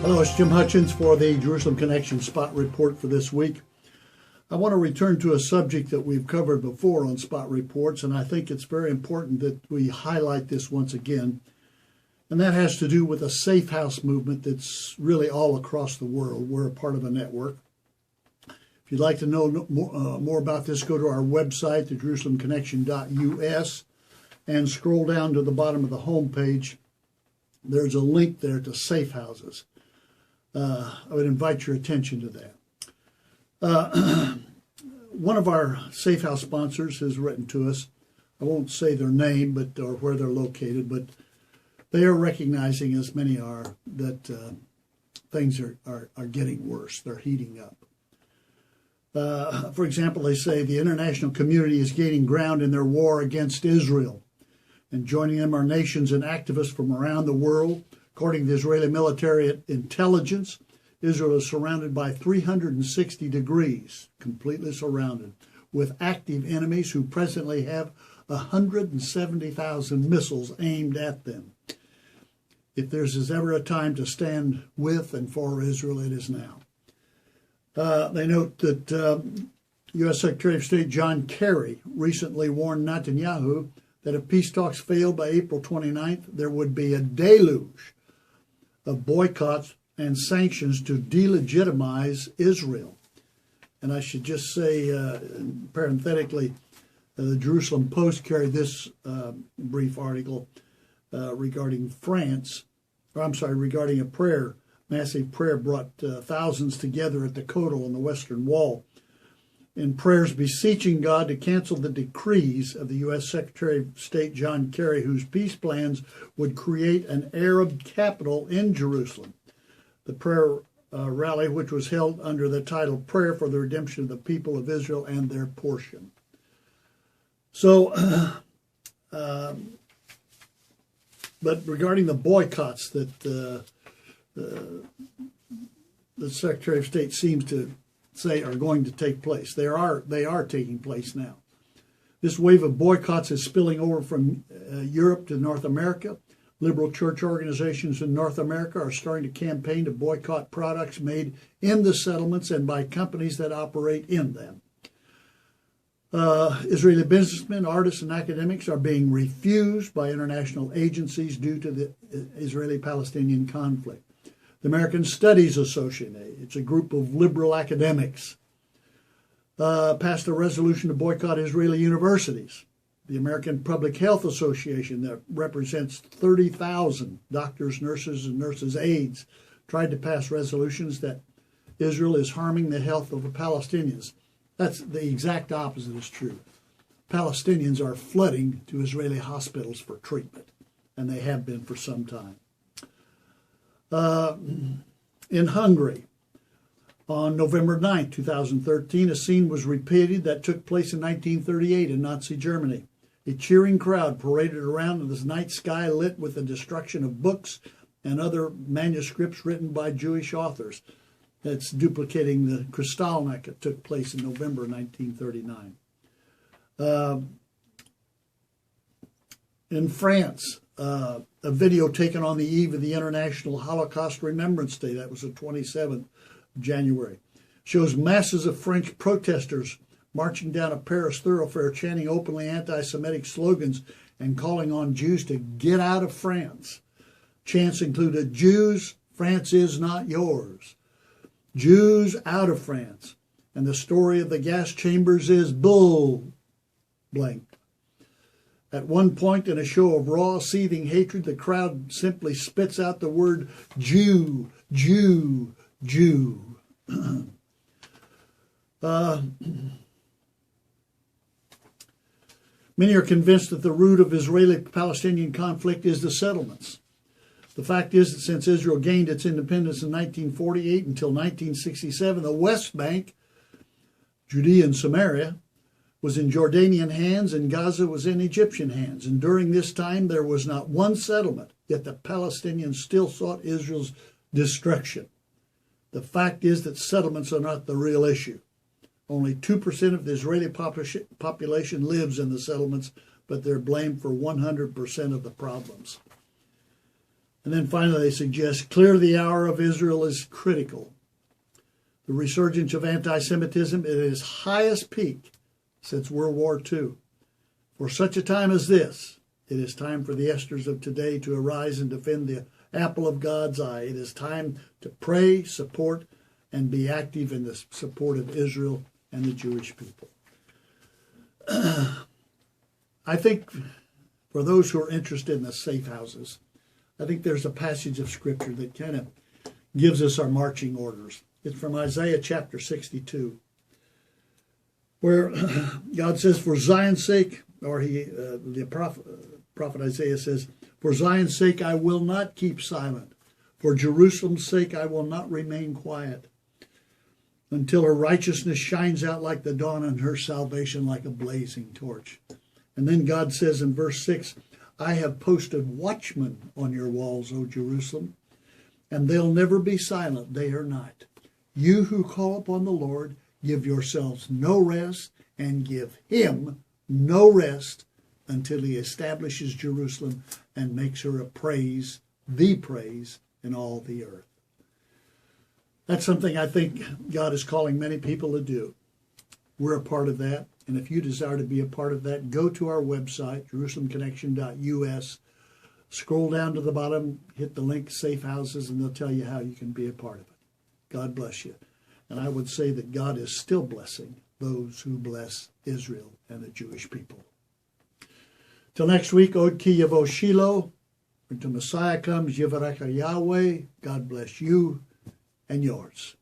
Hello, it's Jim Hutchens for the Jerusalem Connection Spot Report for this week. I want to return to a subject that we've covered before on Spot Reports, and I think it's very important that we highlight this once again. And that has to do with a safe house movement that's really all across the world. We're a part of a network. If you'd like to know more about this, go to our website, thejerusalemconnection.us, and scroll down to the bottom of the homepage. There's a link there to safe houses. I would invite your attention to that. One of our safe house sponsors has written to us. I won't say their name or where they're located, but they are recognizing, as many are, that things are getting worse. They're heating up. For example, they say the international community is gaining ground in their war against Israel, and joining them are nations and activists from around the world. According to the Israeli military intelligence, Israel is surrounded by 360 degrees, completely surrounded, with active enemies who presently have 170,000 missiles aimed at them. If there's ever a time to stand with and for Israel, it is now. They note that U.S. Secretary of State John Kerry recently warned Netanyahu that if peace talks failed by April 29th, there would be a deluge of boycotts and sanctions to delegitimize Israel. And I should just say, parenthetically, the Jerusalem Post carried this brief article regarding regarding a prayer, massive prayer brought thousands together at the Kotel on the Western Wall in prayers beseeching God to cancel the decrees of the U.S. Secretary of State John Kerry, whose peace plans would create an Arab capital in Jerusalem. The prayer rally, which was held under the title Prayer for the Redemption of the People of Israel and Their Portion. So, but regarding the boycotts that the Secretary of State seems to say are going to take place, they are taking place now. This wave of boycotts is spilling over from Europe to North America. Liberal church organizations in North America are starting to campaign to boycott products made in the settlements and by companies that operate in them. Israeli businessmen, artists, and academics are being refused by international agencies due to the Israeli-Palestinian conflict. The American Studies Association, it's a group of liberal academics, passed a resolution to boycott Israeli universities. The American Public Health Association, that represents 30,000 doctors, nurses, and nurses' aides, tried to pass resolutions that Israel is harming the health of the Palestinians. That's the exact opposite is true. Palestinians are flooding to Israeli hospitals for treatment, and they have been for some time. In Hungary, on November 9, 2013, a scene was repeated that took place in 1938 in Nazi Germany. A cheering crowd paraded around in this night sky lit with the destruction of books and other manuscripts written by Jewish authors. That's duplicating the Kristallnacht that took place in November 1939. In France, a video taken on the eve of the International Holocaust Remembrance Day, that was the 27th of January, shows masses of French protesters marching down a Paris thoroughfare, chanting openly anti-Semitic slogans and calling on Jews to get out of France. Chants included, "Jews, France is not yours." "Jews out of France." And the story of the gas chambers is bull blank. At one point, in a show of raw, seething hatred, the crowd simply spits out the word Jew, Jew, Jew. Many are convinced that the root of Israeli-Palestinian conflict is the settlements. The fact is that since Israel gained its independence in 1948 until 1967, the West Bank, Judea and Samaria, was in Jordanian hands and Gaza was in Egyptian hands. And during this time, there was not one settlement, yet the Palestinians still sought Israel's destruction. The fact is that settlements are not the real issue. Only 2% of the Israeli population lives in the settlements, but they're blamed for 100% of the problems. And then finally they suggest clear the hour of Israel is critical. The resurgence of anti-Semitism at its highest peak since World War II. For such a time as this, it is time for the Esthers of today to arise and defend the apple of God's eye. It is time to pray, support, and be active in the support of Israel and the Jewish people. I think for those who are interested in the safe houses, I think there's a passage of Scripture that kind of gives us our marching orders. It's from Isaiah chapter 62, where God says, for Zion's sake, or the prophet Isaiah says, for Zion's sake I will not keep silent. For Jerusalem's sake I will not remain quiet, until her righteousness shines out like the dawn and her salvation like a blazing torch. And then God says in verse 6, I have posted watchmen on your walls, O Jerusalem, and they'll never be silent day or night. You who call upon the Lord, give yourselves no rest, and give him no rest until he establishes Jerusalem and makes her a praise, the praise in all the earth. That's something I think God is calling many people to do. We're a part of that. And if you desire to be a part of that, go to our website, jerusalemconnection.us. Scroll down to the bottom, hit the link, Safe Houses, and they'll tell you how you can be a part of it. God bless you. And I would say that God is still blessing those who bless Israel and the Jewish people. Till next week, Od Ki Yavo Shiloh. Until Messiah comes, Yivarecha Yahweh. God bless you and yours.